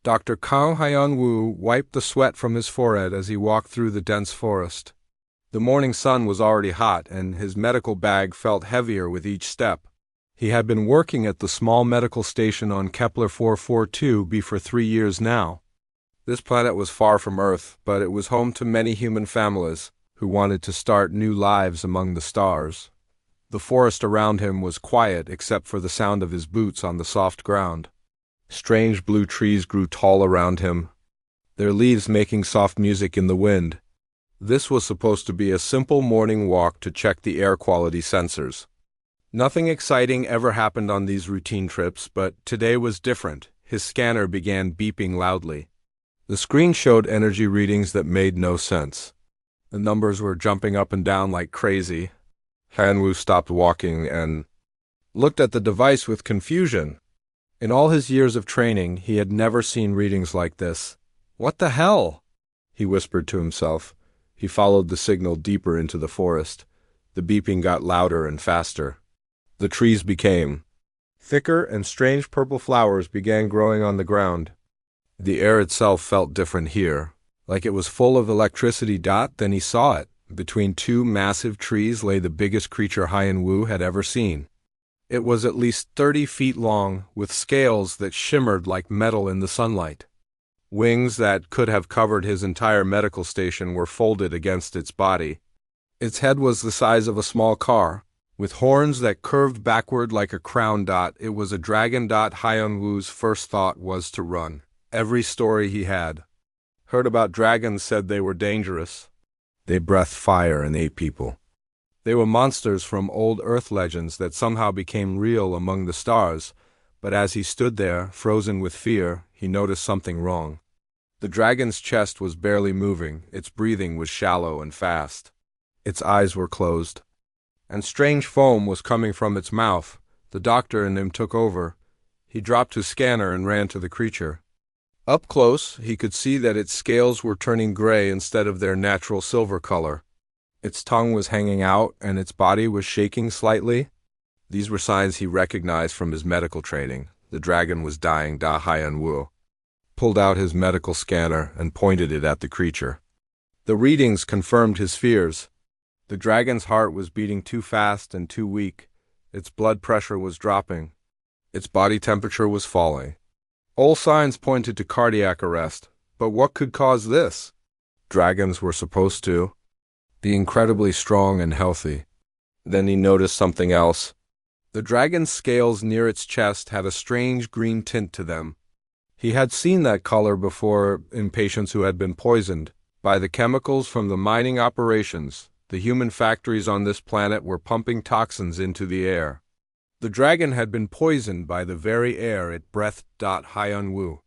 Dr. Kao Hyun-woo wiped the sweat from his forehead as he walked through the dense forest. The morning sun was already hot, and his medical bag felt heavier with each step. He had been working at the small medical station on Kepler 442b for 3 years now. This planet was far from Earth, but it was home to many human families who wanted to start new lives among the stars. The forest around him was quiet except for the sound of his boots on the soft ground. Strange blue trees grew tall around him, their leaves making soft music in the wind. This was supposed to be a simple morning walk to check the air quality sensors. Nothing exciting ever happened on these routine trips, but today was different. His scanner began beeping loudly. The screen showed energy readings that made no sense. The numbers were jumping up and down like crazy. Hyun-woo stopped walking and looked at the device with confusion. In all his years of training, he had never seen readings like this. "What the hell?" he whispered to himself. He followed the signal deeper into the forest. The beeping got louder and faster. The trees became thicker, and strange purple flowers began growing on the ground. The air itself felt different here, like it was full of electricity. Then he saw it. Between two massive trees lay the biggest creature Hyun-woo had ever seen. It was at least 30 feet long, with scales that shimmered like metal in the sunlight. Wings that could have covered his entire medical station were folded against its body. Its head was the size of a small car, with horns that curved backward like a crown. It was a dragon. Hyun-woo's first thought was to run. Every story he had heard about dragons said they were dangerous. They breathed fire and ate people. They were monsters from old Earth legends that somehow became real among the stars. But as he stood there, frozen with fear, he noticed something wrong. The dragon's chest was barely moving, its breathing was shallow and fast. Its eyes were closed, and strange foam was coming from its mouth. The doctor in him took over. He dropped his scanner and ran to the creature. Up close, he could see that its scales were turning gray instead of their natural silver color. Its tongue was hanging out, and its body was shaking slightly. These were signs he recognized from his medical training. The dragon was dying. Hyun-woo pulled out his medical scanner and pointed it at the creature. The readings confirmed his fears. The dragon's heart was beating too fast and too weak. Its blood pressure was dropping. Its body temperature was falling. All signs pointed to cardiac arrest. But what could cause this? Dragons were supposed to be incredibly strong and healthy. Then he noticed something else. The dragon's scales near its chest had a strange green tint to them. He had seen that color before in patients who had been poisoned by the chemicals from the mining operations. The human factories on this planet were pumping toxins into the air. The dragon had been poisoned by the very air it breathed. Hyun-woo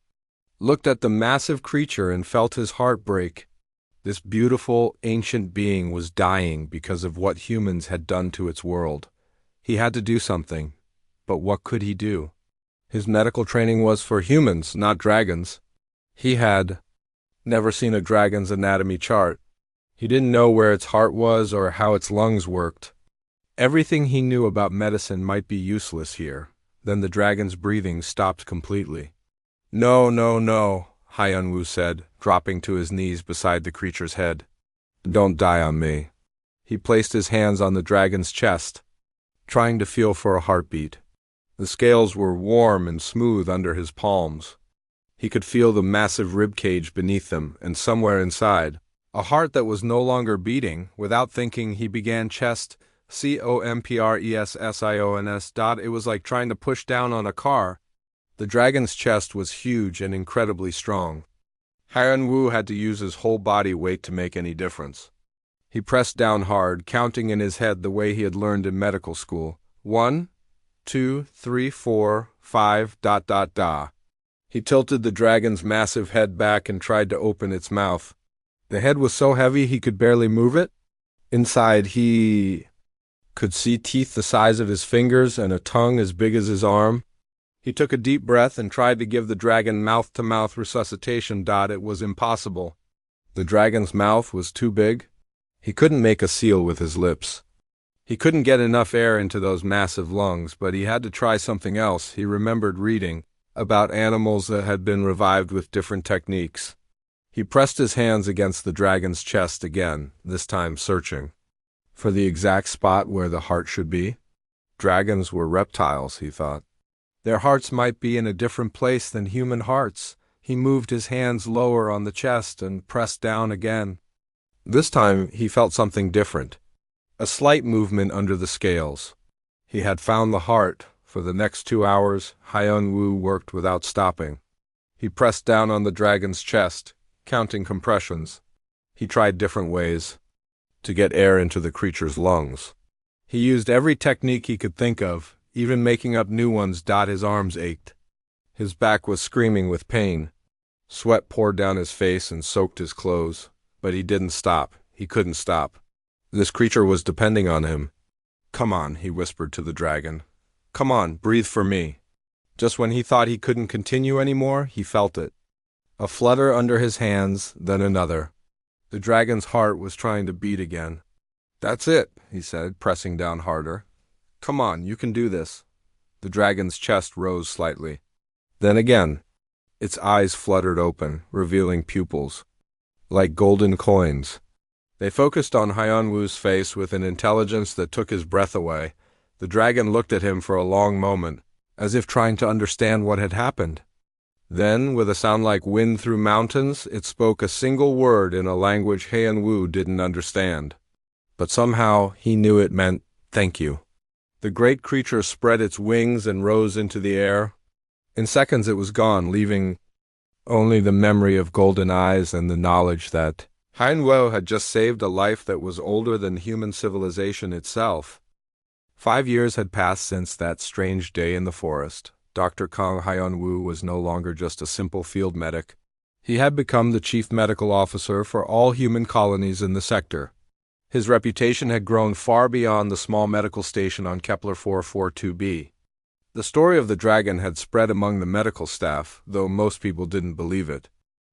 looked at the massive creature and felt his heart break. This beautiful, ancient being was dying because of what humans had done to its world. He had to do something, but what could he do? His medical training was for humans, not dragons. He had never seen a dragon's anatomy chart. He didn't know where its heart was or how its lungs worked. Everything he knew about medicine might be useless here. Then the dragon's breathing stopped completely. "No, no, no," Hyun-woo said, dropping to his knees beside the creature's head. "Don't die on me." He placed his hands on the dragon's chest, trying to feel for a heartbeat. The scales were warm and smooth under his palms. He could feel the massive rib cage beneath them, and somewhere inside, a heart that was no longer beating. Without thinking, he began chest COMPRESSIONS. It was like trying to push down on a car. The dragon's chest was huge and incredibly strong. Hyun-woo had to use his whole body weight to make any difference. He pressed down hard, counting in his head the way he had learned in medical school. 1, 2, 3, 4, 5. He tilted the dragon's massive head back and tried to open its mouth. The head was so heavy he could barely move it. Inside, he could see teeth the size of his fingers and a tongue as big as his arm. He took a deep breath and tried to give the dragon mouth-to-mouth resuscitation. It was impossible. The dragon's mouth was too big. He couldn't make a seal with his lips. He couldn't get enough air into those massive lungs, but he had to try something else. He remembered reading about animals that had been revived with different techniques. He pressed his hands against the dragon's chest again, this time searching for the exact spot where the heart should be. Dragons were reptiles, he thought. Their hearts might be in a different place than human hearts. He moved his hands lower on the chest and pressed down again. This time he felt something different, a slight movement under the scales. He had found the heart. For the next 2 hours, Hyun-woo worked without stopping. He pressed down on the dragon's chest, counting compressions. He tried different ways to get air into the creature's lungs. He used every technique he could think of, even making up new ones. His arms ached. His back was screaming with pain. Sweat poured down his face and soaked his clothes. But he didn't stop. He couldn't stop. This creature was depending on him. "Come on," he whispered to the dragon. "Come on, breathe for me." Just when he thought he couldn't continue anymore, he felt it. A flutter under his hands, then another. The dragon's heart was trying to beat again. "That's it," he said, pressing down harder. "Come on, you can do this." The dragon's chest rose slightly. Then again, its eyes fluttered open, revealing pupils, like golden coins. They focused on Hyun-woo's face with an intelligence that took his breath away. The dragon looked at him for a long moment, as if trying to understand what had happened. Then, with a sound like wind through mountains, it spoke a single word in a language Hyun-woo didn't understand. But somehow he knew it meant, "Thank you." The great creature spread its wings and rose into the air. In seconds it was gone, leaving only the memory of golden eyes and the knowledge that Hyun-woo had just saved a life that was older than human civilization itself. 5 years had passed since that strange day in the forest. Dr. Kang Hyun-woo was no longer just a simple field medic. He had become the chief medical officer for all human colonies in the sector. His reputation had grown far beyond the small medical station on Kepler 442b. The story of the dragon had spread among the medical staff, though most people didn't believe it.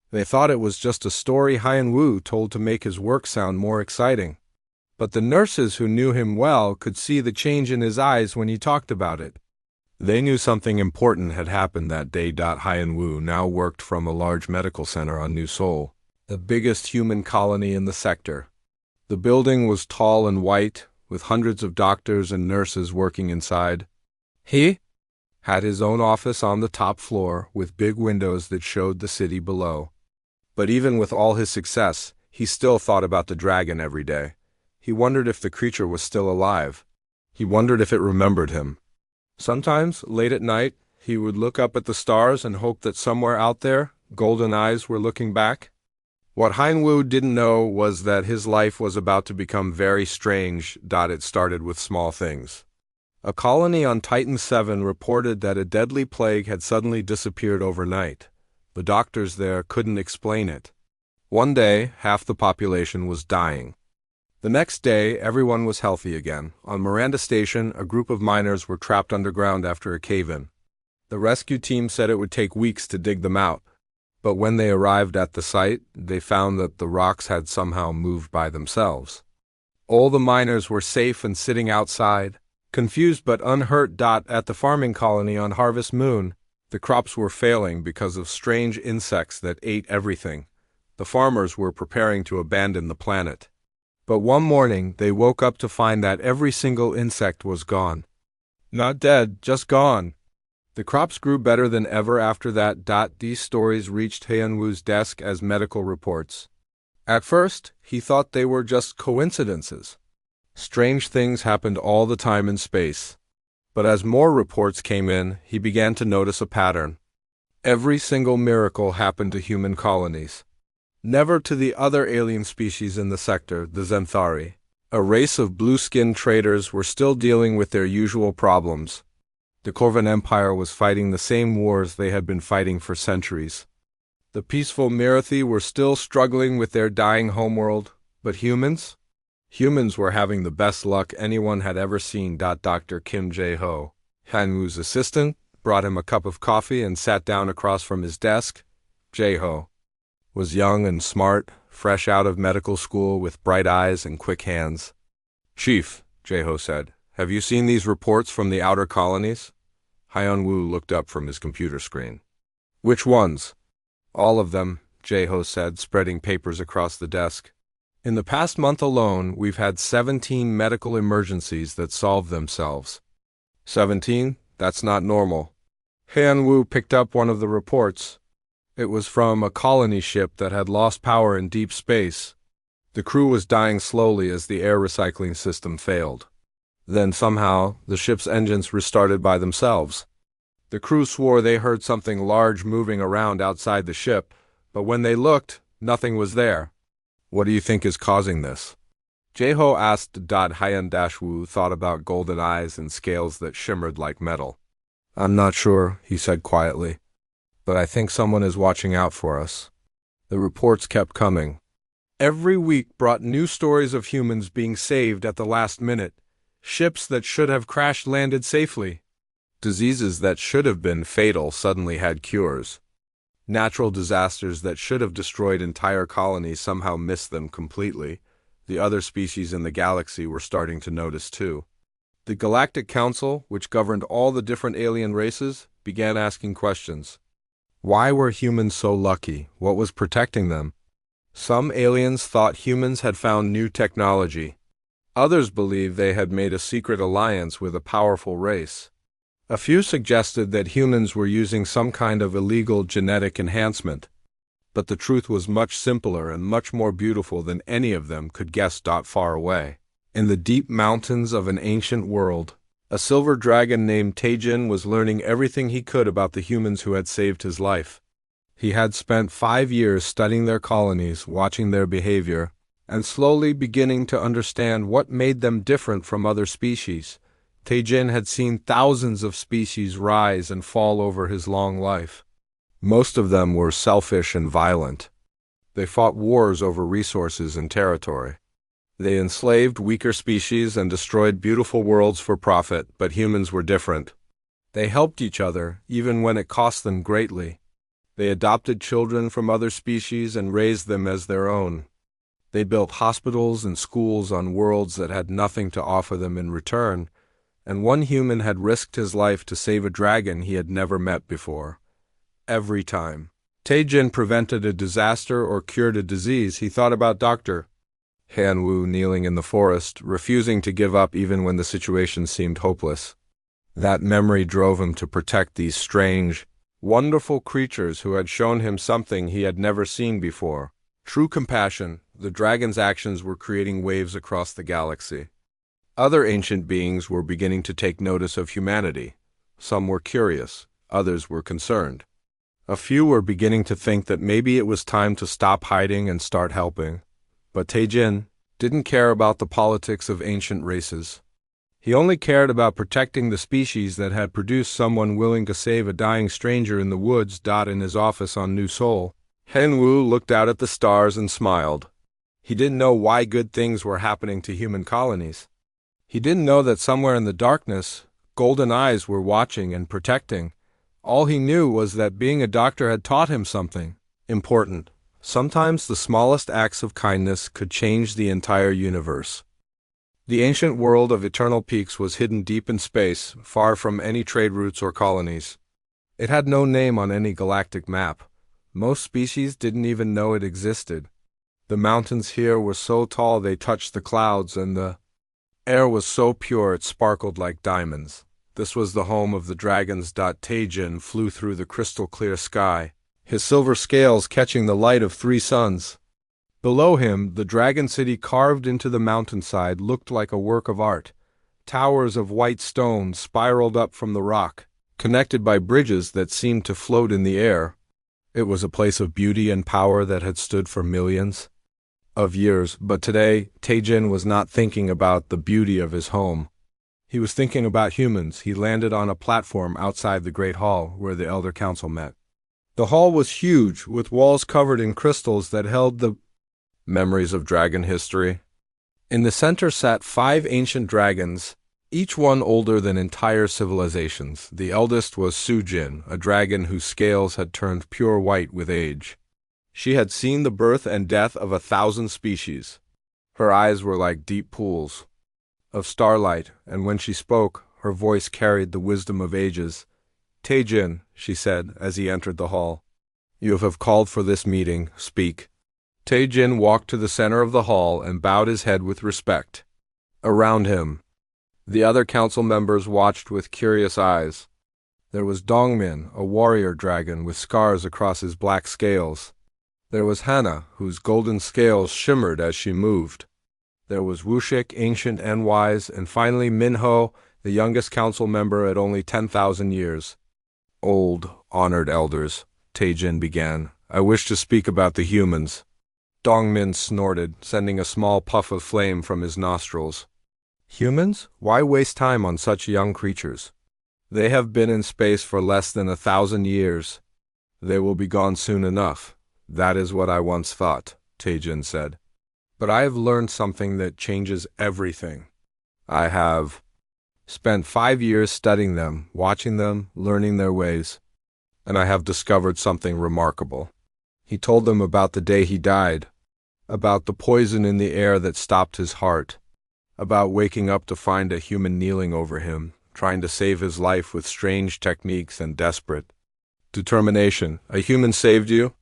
They thought it was just a story Hyun-woo told to make his work sound more exciting. But the nurses who knew him well could see the change in his eyes when he talked about it. They knew something important had happened that day. Hyun-woo now worked from a large medical center on New Seoul, the biggest human colony in the sector. The building was tall and white, with hundreds of doctors and nurses working inside. He had his own office on the top floor, with big windows that showed the city below. But even with all his success, he still thought about the dragon every day. He wondered if the creature was still alive. He wondered if it remembered him. Sometimes, late at night, he would look up at the stars and hope that somewhere out there, golden eyes were looking back. What Hyun-woo didn't know was that his life was about to become very strange. It started with small things. A colony on Titan 7 reported that a deadly plague had suddenly disappeared overnight. The doctors there couldn't explain it. One day, half the population was dying. The next day, everyone was healthy again. On Miranda Station, a group of miners were trapped underground after a cave-in. The rescue team said it would take weeks to dig them out. But when they arrived at the site, they found that the rocks had somehow moved by themselves. All the miners were safe and sitting outside, confused but unhurt. At the farming colony on Harvest Moon, the crops were failing because of strange insects that ate everything. The farmers were preparing to abandon the planet. But one morning, they woke up to find that every single insect was gone. Not dead, just gone. The crops grew better than ever after that. These stories reached Hyun-woo's desk as medical reports. At first, he thought they were just coincidences. Strange things happened all the time in space. But as more reports came in, he began to notice a pattern. Every single miracle happened to human colonies. Never to the other alien species in the sector, the Zenthari. A race of blue-skinned traders were still dealing with their usual problems. The Corvan Empire was fighting the same wars they had been fighting for centuries. The peaceful Mirathi were still struggling with their dying homeworld. But humans? Humans were having the best luck anyone had ever seen. Dr. Kim Jae-ho, Hyun-woo's assistant, brought him a cup of coffee and sat down across from his desk. Jae-ho was young and smart, fresh out of medical school with bright eyes and quick hands. "Chief," Jae-ho said, "have you seen these reports from the outer colonies?" Hyun-woo looked up from his computer screen. Which ones? All of them, Jae-ho said, spreading papers across the desk. In the past month alone, we've had 17 medical emergencies that solved themselves. 17? That's not normal. Hyun-woo picked up one of the reports. It was from a colony ship that had lost power in deep space. The crew was dying slowly as the air recycling system failed. Then somehow, the ship's engines restarted by themselves. The crew swore they heard something large moving around outside the ship, but when they looked, nothing was there. What do you think is causing this? Jae-ho asked. Hyun-woo thought about golden eyes and scales that shimmered like metal. I'm not sure, he said quietly, but I think someone is watching out for us. The reports kept coming. Every week brought new stories of humans being saved at the last minute. Ships that should have crash landed safely. Diseases that should have been fatal suddenly had cures. Natural disasters that should have destroyed entire colonies somehow missed them completely. The other species in the galaxy were starting to notice too. The Galactic Council, which governed all the different alien races, began asking questions. Why were humans so lucky? What was protecting them? Some aliens thought humans had found new technology. Others believed they had made a secret alliance with a powerful race. A few suggested that humans were using some kind of illegal genetic enhancement. But the truth was much simpler and much more beautiful than any of them could guess. Far away, in the deep mountains of an ancient world, a silver dragon named Taejin was learning everything he could about the humans who had saved his life. He had spent 5 years studying their colonies, watching their behavior, and slowly beginning to understand what made them different from other species. Taejin had seen thousands of species rise and fall over his long life. Most of them were selfish and violent. They fought wars over resources and territory. They enslaved weaker species and destroyed beautiful worlds for profit, but humans were different. They helped each other, even when it cost them greatly. They adopted children from other species and raised them as their own. They built hospitals and schools on worlds that had nothing to offer them in return, and one human had risked his life to save a dragon he had never met before. Every time Taejin prevented a disaster or cured a disease, he thought about Dr. Hyun-woo kneeling in the forest, refusing to give up even when the situation seemed hopeless. That memory drove him to protect these strange, wonderful creatures who had shown him something he had never seen before. True compassion. The dragon's actions were creating waves across the galaxy. Other ancient beings were beginning to take notice of humanity. Some were curious, others were concerned. A few were beginning to think that maybe it was time to stop hiding and start helping. But Taejin didn't care about the politics of ancient races. He only cared about protecting the species that had produced someone willing to save a dying stranger in the woods. In his office on New Seoul, Hyun-woo looked out at the stars and smiled. He didn't know why good things were happening to human colonies. He didn't know that somewhere in the darkness, golden eyes were watching and protecting. All he knew was that being a doctor had taught him something important. Sometimes the smallest acts of kindness could change the entire universe. The ancient world of eternal peaks was hidden deep in space, far from any trade routes or colonies. It had no name on any galactic map. Most species didn't even know it existed. The mountains here were so tall they touched the clouds, and the air was so pure it sparkled like diamonds. This was the home of the dragons. Taejin flew through the crystal-clear sky, his silver scales catching the light of 3 suns. Below him, the dragon city carved into the mountainside looked like a work of art. Towers of white stone spiraled up from the rock, connected by bridges that seemed to float in the air. It was a place of beauty and power that had stood for millions of years, but today, Taejin was not thinking about the beauty of his home. He was thinking about humans. He landed on a platform outside the Great Hall where the Elder Council met. The hall was huge, with walls covered in crystals that held the memories of dragon history. In the center sat 5 ancient dragons, each one older than entire civilizations. The eldest was Sujin, a dragon whose scales had turned pure white with age. She had seen the birth and death of 1,000 species. Her eyes were like deep pools of starlight, and when she spoke, her voice carried the wisdom of ages. Taejin, she said as he entered the hall. You have called for this meeting. Speak. Taejin walked to the center of the hall and bowed his head with respect. Around him, the other council members watched with curious eyes. There was Dongmin, a warrior dragon with scars across his black scales. There was Hana, whose golden scales shimmered as she moved. There was Wushik, ancient and wise, and finally Minho, the youngest council member at only 10,000 years. Old, honored elders, Taejin began. I wish to speak about the humans. Dongmin snorted, sending a small puff of flame from his nostrils. Humans? Why waste time on such young creatures? They have been in space for less than 1,000 years. They will be gone soon enough. That is what I once thought, Taejin said. But I have learned something that changes everything. I have spent 5 years studying them, watching them, learning their ways, and I have discovered something remarkable. He told them about the day he died, about the poison in the air that stopped his heart, about waking up to find a human kneeling over him, trying to save his life with strange techniques and desperate determination. A human saved you?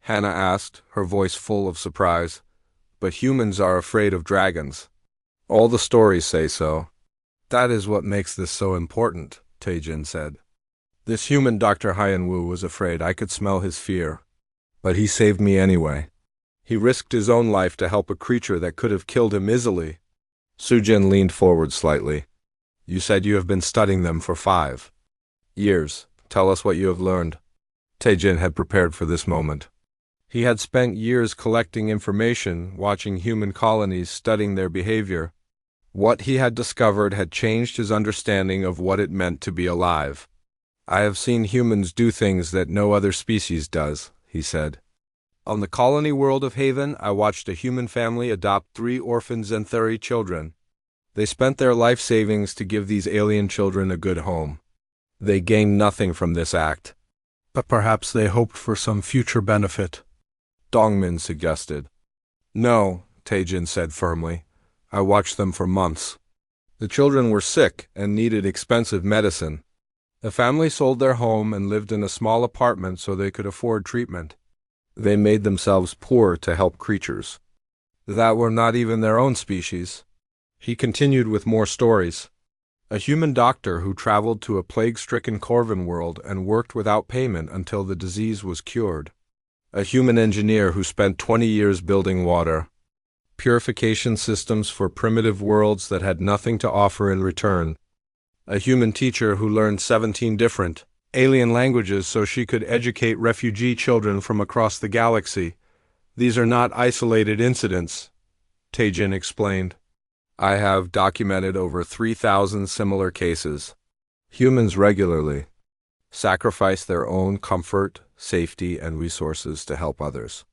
Hannah asked, her voice full of surprise. But humans are afraid of dragons. All the stories say so. That is what makes this so important, Taejin said. This human Dr. Hyenwoo was afraid. I could smell his fear. But he saved me anyway. He risked his own life to help a creature that could have killed him easily. Sujin leaned forward slightly. You said you have been studying them for 5 years. Tell us what you have learned. Taejin had prepared for this moment. He had spent years collecting information, watching human colonies, studying their behavior. What he had discovered had changed his understanding of what it meant to be alive. I have seen humans do things that no other species does, he said. On the colony world of Haven, I watched a human family adopt 3 orphan Zenthuri children. They spent their life savings to give these alien children a good home. They gained nothing from this act, but perhaps they hoped for some future benefit. Dongmin suggested. No, Taejin said firmly. I watched them for months. The children were sick and needed expensive medicine. The family sold their home and lived in a small apartment so they could afford treatment. They made themselves poor to help creatures that were not even their own species. He continued with more stories. A human doctor who traveled to a plague-stricken Corvin world and worked without payment until the disease was cured. A human engineer who spent 20 years building water purification systems for primitive worlds that had nothing to offer in return. A human teacher who learned 17 different alien languages so she could educate refugee children from across the galaxy. These are not isolated incidents, Taejin explained. I have documented over 3,000 similar cases. Humans regularly sacrifice their own comfort, safety, and resources to help others.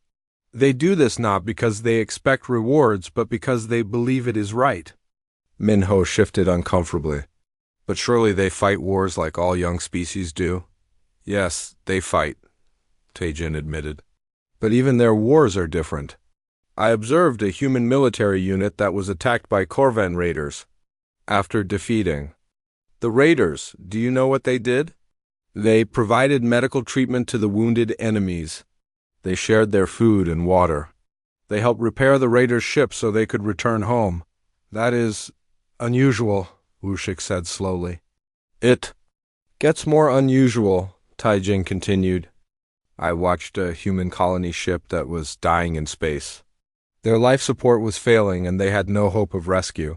They do this not because they expect rewards, but because they believe it is right. Minho shifted uncomfortably. But surely they fight wars like all young species do. Yes, they fight, Taejin admitted. But even their wars are different. I observed a human military unit that was attacked by Corvan raiders. After defeating the raiders, do you know what they did? They provided medical treatment to the wounded enemies. They shared their food and water. They helped repair the raiders' ship so they could return home. That is unusual, Wushik said slowly. It gets more unusual, Taejin continued. I watched a human colony ship that was dying in space. Their life support was failing and they had no hope of rescue.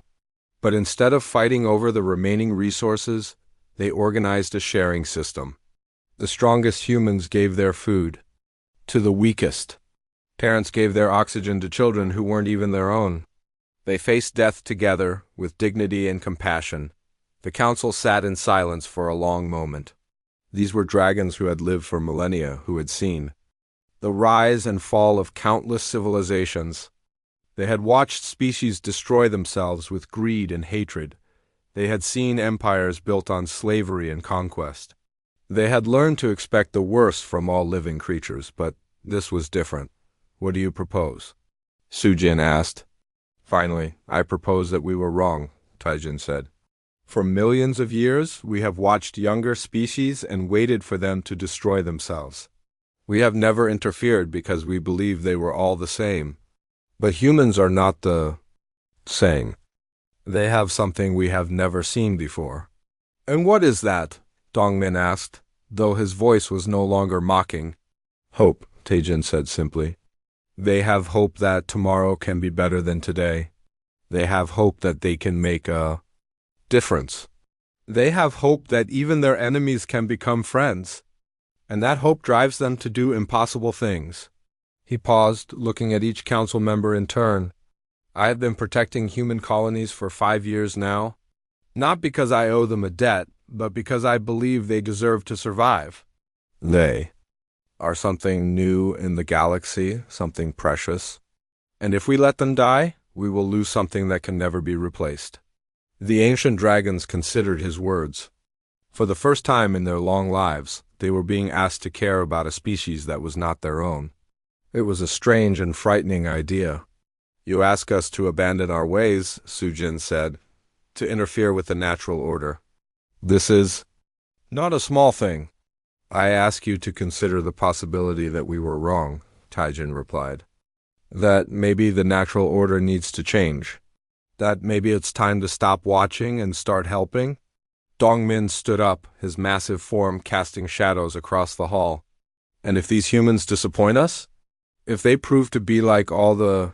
But instead of fighting over the remaining resources, they organized a sharing system. The strongest humans gave their food to the weakest. Parents gave their oxygen to children who weren't even their own. They faced death together with dignity and compassion. The council sat in silence for a long moment. These were dragons who had lived for millennia, who had seen the rise and fall of countless civilizations. They had watched species destroy themselves with greed and hatred. They had seen empires built on slavery and conquest. They had learned to expect the worst from all living creatures, but this was different. What do you propose? Sujin asked. Finally, I propose that we were wrong, Taejin said. For millions of years, we have watched younger species and waited for them to destroy themselves. We have never interfered because we believed they were all the same. But humans are not the same. They have something we have never seen before. And what is that? Dongmin asked, though his voice was no longer mocking. Hope, Taejin said simply. They have hope that tomorrow can be better than today. They have hope that they can make a difference. They have hope that even their enemies can become friends. And that hope drives them to do impossible things. He paused, looking at each council member in turn. I have been protecting human colonies for 5 years now. Not because I owe them a debt, but because I believe they deserve to survive. They are something new in the galaxy, something precious. And if we let them die, we will lose something that can never be replaced. The ancient dragons considered his words. For the first time in their long lives, they were being asked to care about a species that was not their own. It was a strange and frightening idea. You ask us to abandon our ways, Sujin said, to interfere with the natural order. This is not a small thing. I ask you to consider the possibility that we were wrong, Taejin replied. That maybe the natural order needs to change. That maybe it's time to stop watching and start helping. Dongmin stood up, his massive form casting shadows across the hall. And if these humans disappoint us? If they prove to be like all the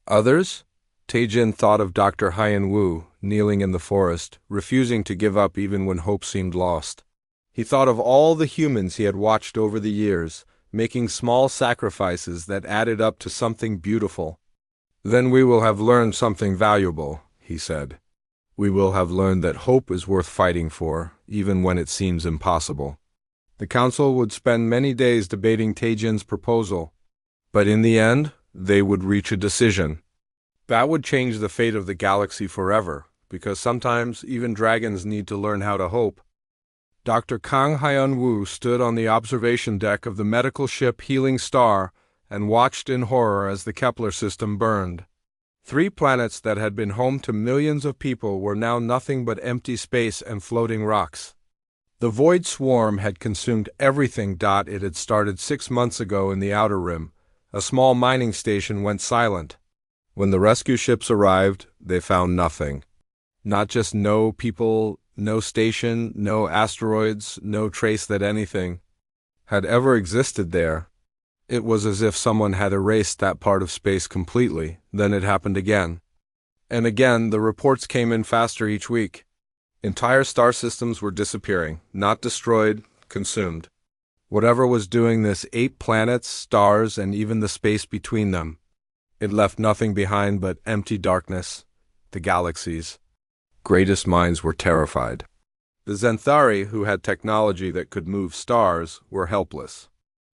others? Taejin thought of Dr. Hyen Wu, kneeling in the forest, refusing to give up even when hope seemed lost. He thought of all the humans he had watched over the years, making small sacrifices that added up to something beautiful. Then we will have learned something valuable, he said. We will have learned that hope is worth fighting for, even when it seems impossible. The council would spend many days debating Taejin's proposal, but in the end, they would reach a decision. That would change the fate of the galaxy forever, because sometimes even dragons need to learn how to hope. Dr. Kang Hyun-woo stood on the observation deck of the medical ship Healing Star and watched in horror as the Kepler system burned. 3 planets that had been home to millions of people were now nothing but empty space and floating rocks. The void swarm had consumed everything. It had started 6 months ago in the Outer Rim. A small mining station went silent. When the rescue ships arrived, they found nothing. Not just no people, no station, no asteroids, no trace that anything had ever existed there. It was as if someone had erased that part of space completely. Then it happened again. And again, the reports came in faster each week. Entire star systems were disappearing, not destroyed, consumed. Whatever was doing this ate planets, stars, and even the space between them. It left nothing behind but empty darkness, the galaxies. Greatest minds were terrified. The Zenthari, who had technology that could move stars, were helpless.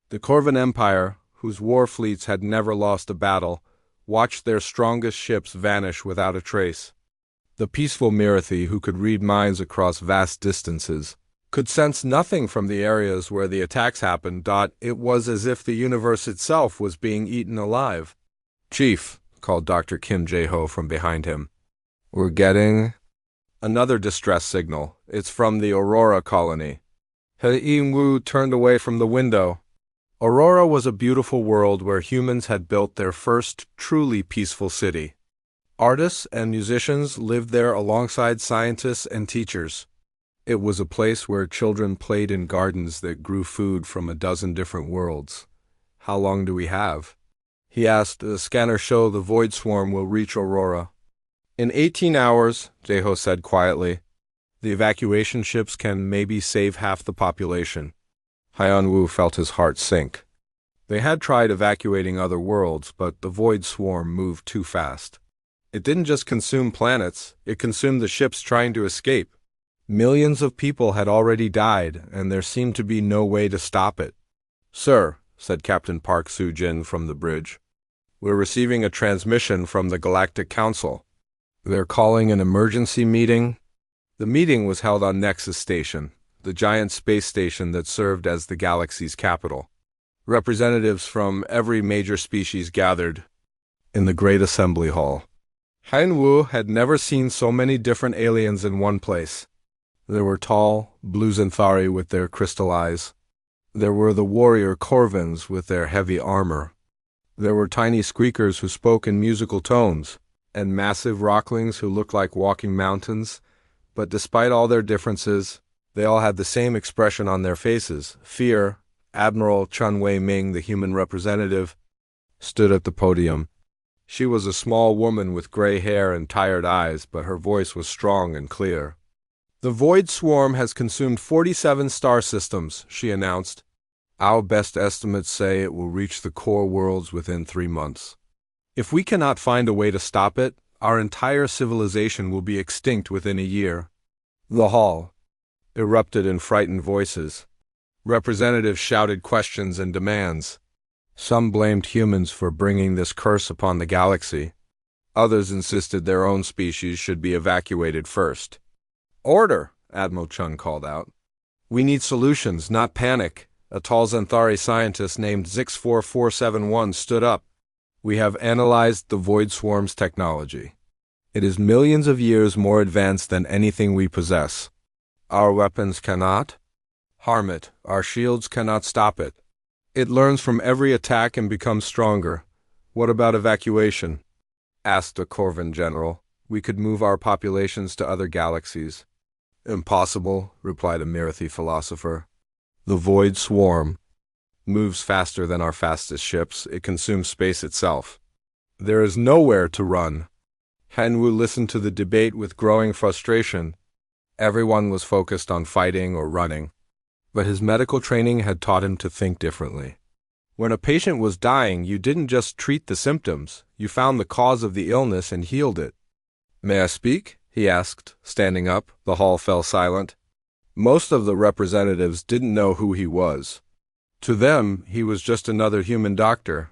The Corvan Empire, whose war fleets had never lost a battle, watched their strongest ships vanish without a trace. The peaceful Mirathi, who could read minds across vast distances, could sense nothing from the areas where the attacks happened. It was as if the universe itself was being eaten alive. Chief, called Dr. Kim Jae-ho from behind him. We're getting another distress signal. It's from the Aurora colony. He-In-woo turned away from the window. Aurora was a beautiful world where humans had built their first truly peaceful city. Artists and musicians lived there alongside scientists and teachers. It was a place where children played in gardens that grew food from a dozen different worlds. How long do we have? He asked. The scanner show the void swarm will reach Aurora. In 18 hours, Jae-ho said quietly. The evacuation ships can maybe save half the population. Hyun-woo felt his heart sink. They had tried evacuating other worlds, but the void swarm moved too fast. It didn't just consume planets, it consumed the ships trying to escape. Millions of people had already died, and there seemed to be no way to stop it. Sir, said Captain Park Soo-jin from the bridge, we're receiving a transmission from the Galactic Council. They're calling an emergency meeting. The meeting was held on Nexus Station, the giant space station that served as the galaxy's capital. Representatives from every major species gathered in the Great Assembly Hall. Han Wu had never seen so many different aliens in one place. There were tall, blue Xanthari with their crystal eyes. There were the warrior Corvins with their heavy armor. There were tiny squeakers who spoke in musical tones, and massive rocklings who looked like walking mountains. But despite all their differences, they all had the same expression on their faces: fear. Admiral Chun Wei-Ming, the human representative, stood at the podium. She was a small woman with gray hair and tired eyes, but her voice was strong and clear. "The Void Swarm has consumed 47 star systems," she announced. "Our best estimates say it will reach the core worlds within 3 months. If we cannot find a way to stop it, our entire civilization will be extinct within a year." The hall erupted in frightened voices. Representatives shouted questions and demands. Some blamed humans for bringing this curse upon the galaxy. Others insisted their own species should be evacuated first. "Order!" Admiral Chun called out. "We need solutions, not panic." A tall Xanthari scientist named Zix4471 stood up. "We have analyzed the Void Swarm's technology. It is millions of years more advanced than anything we possess. Our weapons cannot harm it. Our shields cannot stop it. It learns from every attack and becomes stronger. What about evacuation?" asked a Corvin general. "We could move our populations to other galaxies." "Impossible," replied a Mirathi philosopher. "The Void Swarm moves faster than our fastest ships. It consumes space itself. There is nowhere to run." Han Wu listened to the debate with growing frustration. Everyone was focused on fighting or running. But his medical training had taught him to think differently. When a patient was dying, you didn't just treat the symptoms. You found the cause of the illness and healed it. "May I speak?" he asked, standing up. The hall fell silent. Most of the representatives didn't know who he was. To them, he was just another human doctor.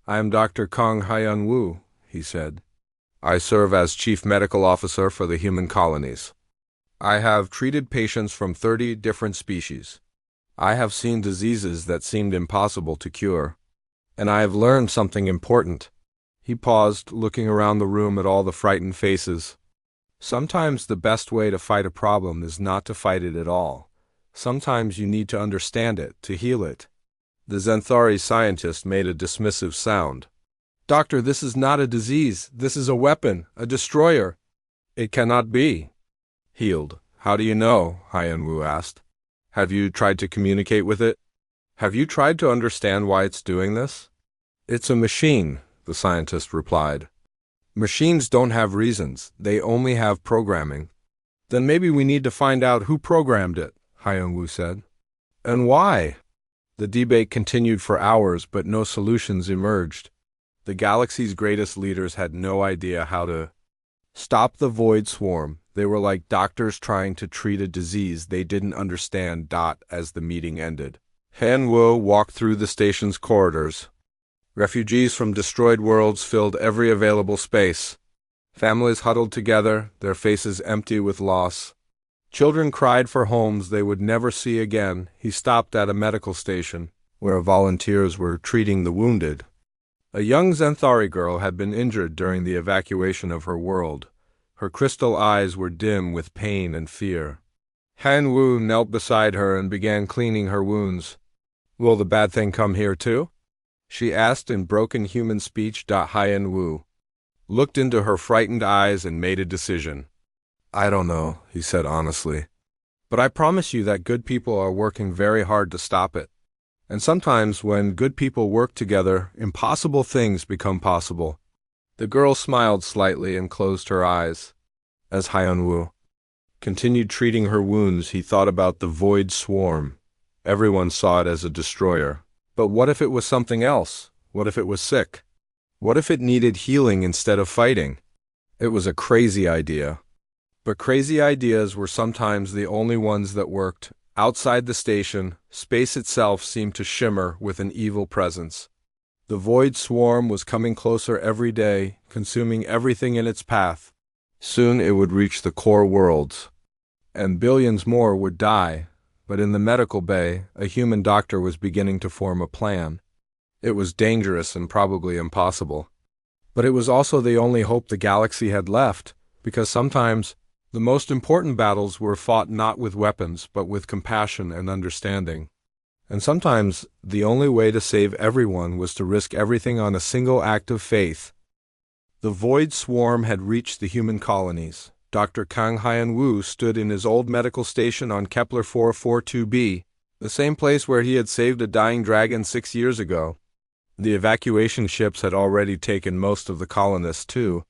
"I am Dr. Kong Hyun Woo," he said. "I serve as Chief Medical Officer for the human colonies. I have treated patients from 30 different species. I have seen diseases that seemed impossible to cure. And I have learned something important." He paused, looking around the room at all the frightened faces. "Sometimes the best way to fight a problem is not to fight it at all. Sometimes you need to understand it, to heal it." The Xanthari scientist made a dismissive sound. "Doctor, this is not a disease. This is a weapon, a destroyer." "It cannot be healed." "How do you know?" Hyun Woo asked. "Have you tried to communicate with it? Have you tried to understand why it's doing this?" "It's a machine," the scientist replied. "Machines don't have reasons. They only have programming." "Then maybe we need to find out who programmed it," Hyun Woo said. "And why?" The debate continued for hours, but no solutions emerged. The galaxy's greatest leaders had no idea how to stop the Void Swarm. They were like doctors trying to treat a disease they didn't understand. As the meeting ended, Han Wu walked through the station's corridors. Refugees from destroyed worlds filled every available space. Families huddled together, their faces empty with loss. Children cried for homes they would never see again. He stopped at a medical station, where volunteers were treating the wounded. A young Xanthari girl had been injured during the evacuation of her world. Her crystal eyes were dim with pain and fear. Han Wu knelt beside her and began cleaning her wounds. "Will the bad thing come here too?" she asked in broken human speech. Han Wu looked into her frightened eyes and made a decision. "I don't know," he said honestly. "But I promise you that good people are working very hard to stop it. And sometimes when good people work together, impossible things become possible." The girl smiled slightly and closed her eyes. As Hyun Woo continued treating her wounds, he thought about the Void Swarm. Everyone saw it as a destroyer. But what if it was something else? What if it was sick? What if it needed healing instead of fighting? It was a crazy idea. But crazy ideas were sometimes the only ones that worked. Outside the station, space itself seemed to shimmer with an evil presence. The Void Swarm was coming closer every day, consuming everything in its path. Soon it would reach the core worlds, and billions more would die. But in the medical bay, a human doctor was beginning to form a plan. It was dangerous and probably impossible. But it was also the only hope the galaxy had left, because sometimes the most important battles were fought not with weapons, but with compassion and understanding. And sometimes the only way to save everyone was to risk everything on a single act of faith. The Void Swarm had reached the human colonies. Dr. Kang Hyun-woo stood in his old medical station on Kepler 442b, the same place where he had saved a dying dragon 6 years ago. The evacuation ships had already taken most of the colonists too.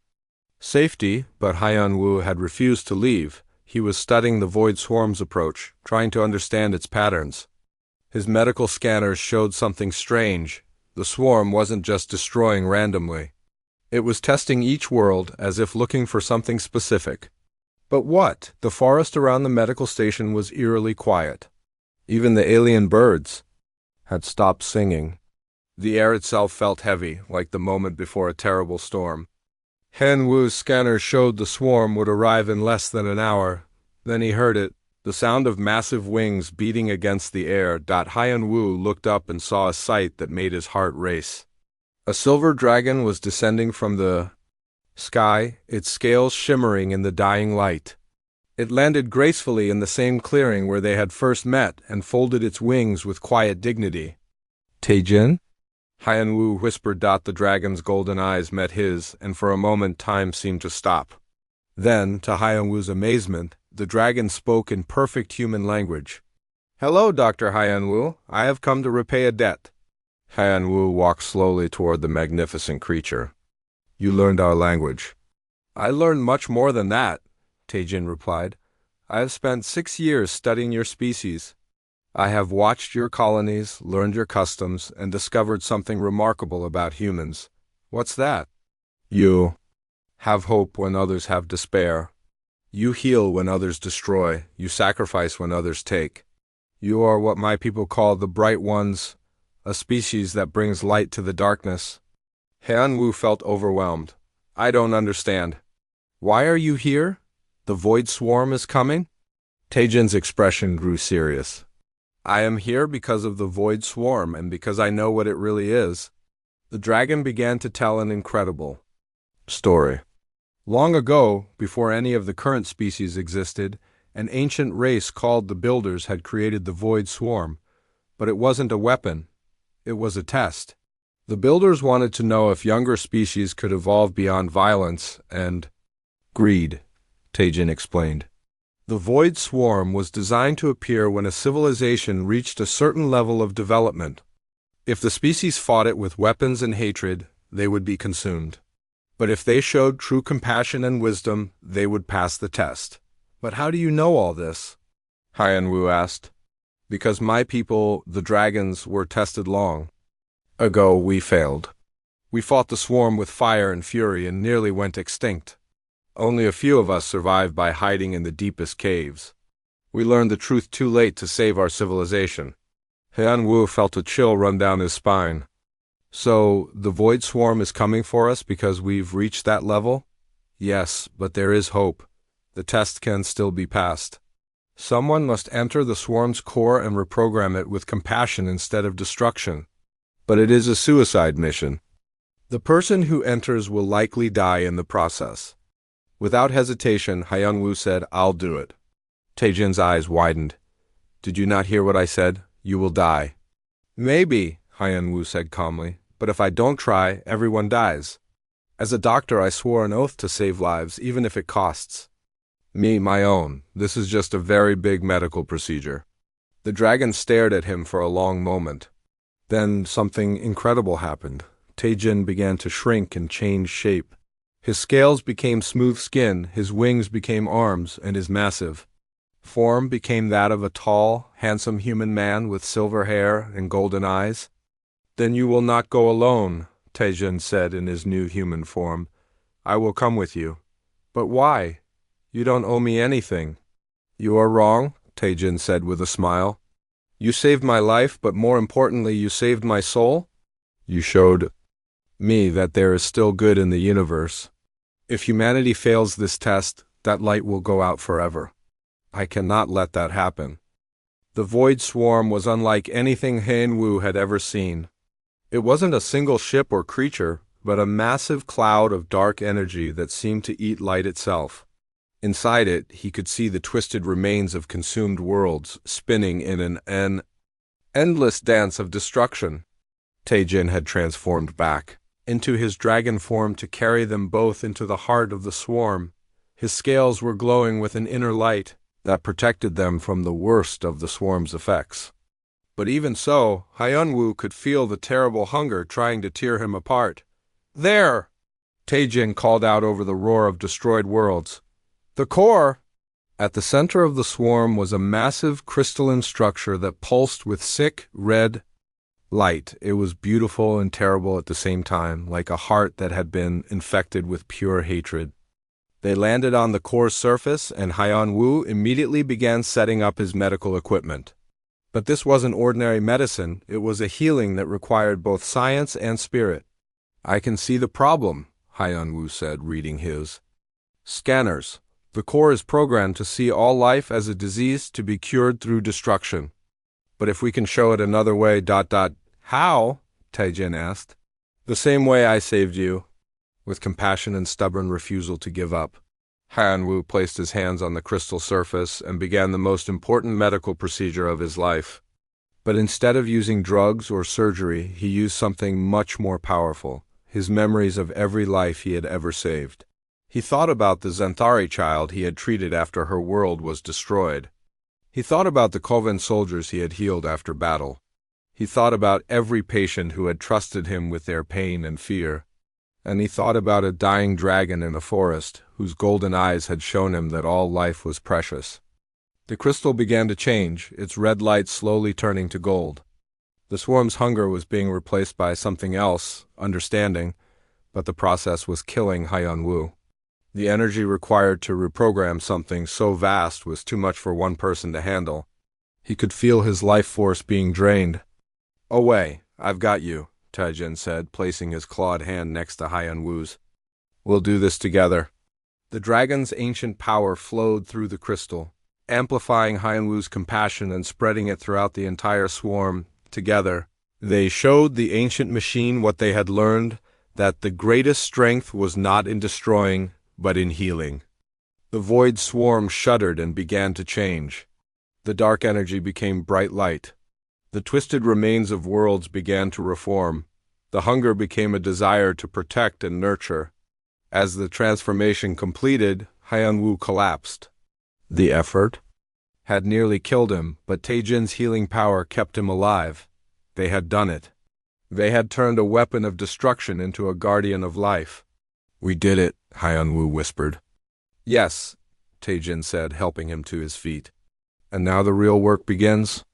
Safety, but Hyun-woo had refused to leave. He was studying the Void Swarm's approach, trying to understand its patterns. His medical scanners showed something strange. The swarm wasn't just destroying randomly. It was testing each world as if looking for something specific. But what? The forest around the medical station was eerily quiet. Even the alien birds had stopped singing. The air itself felt heavy, like the moment before a terrible storm. Hyun-woo's scanner showed the swarm would arrive in less than an hour. Then he heard it, the sound of massive wings beating against the air. Hyun-woo looked up and saw a sight that made his heart race. A silver dragon was descending from the sky, its scales shimmering in the dying light. It landed gracefully in the same clearing where they had first met and folded its wings with quiet dignity. "Taejin?" Hyun-woo whispered. The dragon's golden eyes met his, and for a moment time seemed to stop. Then, to Hyun-woo's amazement, the dragon spoke in perfect human language. "Hello, Dr. Hyun-woo. I have come to repay a debt." Hyun-woo walked slowly toward the magnificent creature. "You learned our language." "I learned much more than that," Taejin replied. "I have spent 6 years studying your species. I have watched your colonies, learned your customs, and discovered something remarkable about humans." "What's that?" "You have hope when others have despair. You heal when others destroy. You sacrifice when others take. You are what my people call the Bright Ones, a species that brings light to the darkness." Hyun-woo felt overwhelmed. "I don't understand. Why are you here? The Void Swarm is coming?" Taejin's expression grew serious. "I am here because of the Void Swarm and because I know what it really is." The dragon began to tell an incredible story. Long ago, before any of the current species existed, an ancient race called the Builders had created the Void Swarm. But it wasn't a weapon. It was a test. The Builders wanted to know if younger species could evolve beyond violence and greed, Taejin explained. The Void Swarm was designed to appear when a civilization reached a certain level of development. If the species fought it with weapons and hatred, they would be consumed. But if they showed true compassion and wisdom, they would pass the test. "But how do you know all this?" Hyun-woo asked. "Because my people, the dragons, were tested long ago. We failed. We fought the swarm with fire and fury and nearly went extinct. Only a few of us survived by hiding in the deepest caves. We learned the truth too late to save our civilization." Hyun-woo felt a chill run down his spine. "So, the Void Swarm is coming for us because we've reached that level?" "Yes, but there is hope. The test can still be passed. Someone must enter the swarm's core and reprogram it with compassion instead of destruction. But it is a suicide mission. The person who enters will likely die in the process." Without hesitation, Hyun-woo said, "I'll do it." Taejin's eyes widened. "Did you not hear what I said? You will die." "Maybe," Hyun-woo said calmly, "but if I don't try, everyone dies. As a doctor, I swore an oath to save lives, even if it costs me my own. This is just a very big medical procedure." The dragon stared at him for a long moment. Then something incredible happened. Taejin began to shrink and change shape. His scales became smooth skin, his wings became arms, and his massive form became that of a tall, handsome human man with silver hair and golden eyes. "Then you will not go alone," Taejin said in his new human form. "I will come with you." "But why? You don't owe me anything." "You are wrong," Taejin said with a smile. "You saved my life, but more importantly, you saved my soul. You showed me that there is still good in the universe. If humanity fails this test, that light will go out forever. I cannot let that happen." The Void Swarm was unlike anything Hyun-woo had ever seen. It wasn't a single ship or creature. but a massive cloud of dark energy that seemed to eat light itself. Inside it, he could see the twisted remains of consumed worlds spinning in an endless dance of destruction. Taejin had transformed back into his dragon form to carry them both into the heart of the swarm. His scales were glowing with an inner light that protected them from the worst of the swarm's effects. But even so, Hyunwoo could feel the terrible hunger trying to tear him apart. "There!" Taejin called out over the roar of destroyed worlds. "The core!" At the center of the swarm was a massive crystalline structure that pulsed with sick, red light. It was beautiful and terrible at the same time, like a heart that had been infected with pure hatred. They landed on the core's surface, and Hyunwoo immediately began setting up his medical equipment. But this wasn't ordinary medicine, it was a healing that required both science and spirit. "I can see the problem," Hyunwoo said, reading his scanners. "The core is programmed to see all life as a disease to be cured through destruction. But if we can show it another way, How? Taejin asked. "The same way I saved you," with compassion and stubborn refusal to give up. Hyunwoo placed his hands on the crystal surface and began the most important medical procedure of his life. But instead of using drugs or surgery, he used something much more powerful, his memories of every life he had ever saved. He thought about the Zenthari child he had treated after her world was destroyed. He thought about the Kovan soldiers he had healed after battle. He thought about every patient who had trusted him with their pain and fear. And he thought about a dying dragon in the forest, whose golden eyes had shown him that all life was precious. The crystal began to change, its red light slowly turning to gold. The swarm's hunger was being replaced by something else, understanding, but the process was killing Hyunwoo. The energy required to reprogram something so vast was too much for one person to handle. He could feel his life force being drained. "Away, I've got you," Taejin said, placing his clawed hand next to Hyunwoo's. "We'll do this together." The dragon's ancient power flowed through the crystal, amplifying Hyunwoo's compassion and spreading it throughout the entire swarm. Together, they showed the ancient machine what they had learned, that the greatest strength was not in destroying, but in healing. The void swarm shuddered and began to change. The dark energy became bright light. The twisted remains of worlds began to reform. The hunger became a desire to protect and nurture. As the transformation completed, Hyunwoo collapsed. The effort had nearly killed him, but Taejin's healing power kept him alive. They had done it. They had turned a weapon of destruction into a guardian of life. "We did it," Hyunwoo whispered. "Yes," Taejin said, helping him to his feet. "And now the real work begins."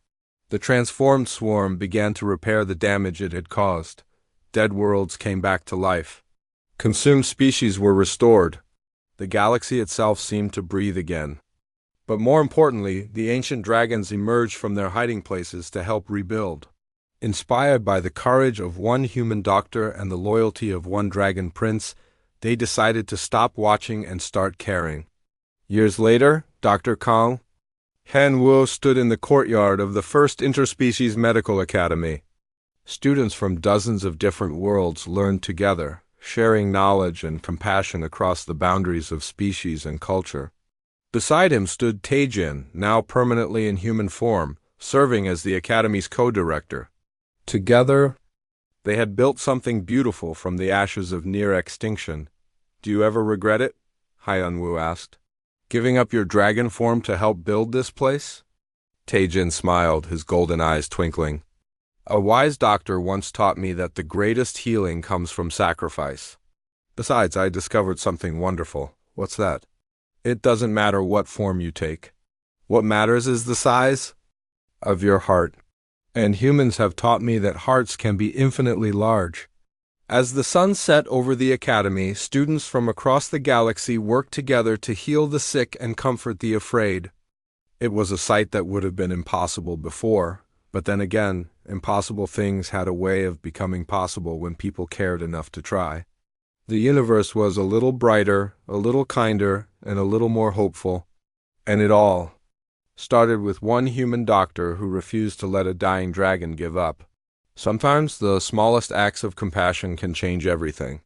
The transformed swarm began to repair the damage it had caused. Dead worlds came back to life. Consumed species were restored. The galaxy itself seemed to breathe again. But more importantly, the ancient dragons emerged from their hiding places to help rebuild. Inspired by the courage of one human doctor and the loyalty of one dragon prince, they decided to stop watching and start caring. Years later, Dr. Kang Hyunwoo stood in the courtyard of the first interspecies medical academy. Students from dozens of different worlds learned together, sharing knowledge and compassion across the boundaries of species and culture. Beside him stood Taejin, now permanently in human form, serving as the academy's co-director. Together, they had built something beautiful from the ashes of near extinction. "Do you ever regret it?" Hyunwoo asked. "Giving up your dragon form to help build this place?" Taejin smiled, his golden eyes twinkling. "A wise doctor once taught me that the greatest healing comes from sacrifice. Besides, I discovered something wonderful." "What's that?" "It doesn't matter what form you take. What matters is the size of your heart. And humans have taught me that hearts can be infinitely large." As the sun set over the academy, students from across the galaxy worked together to heal the sick and comfort the afraid. It was a sight that would have been impossible before, but then again, impossible things had a way of becoming possible when people cared enough to try. The universe was a little brighter, a little kinder, and a little more hopeful. And it all started with one human doctor who refused to let a dying dragon give up. Sometimes the smallest acts of compassion can change everything.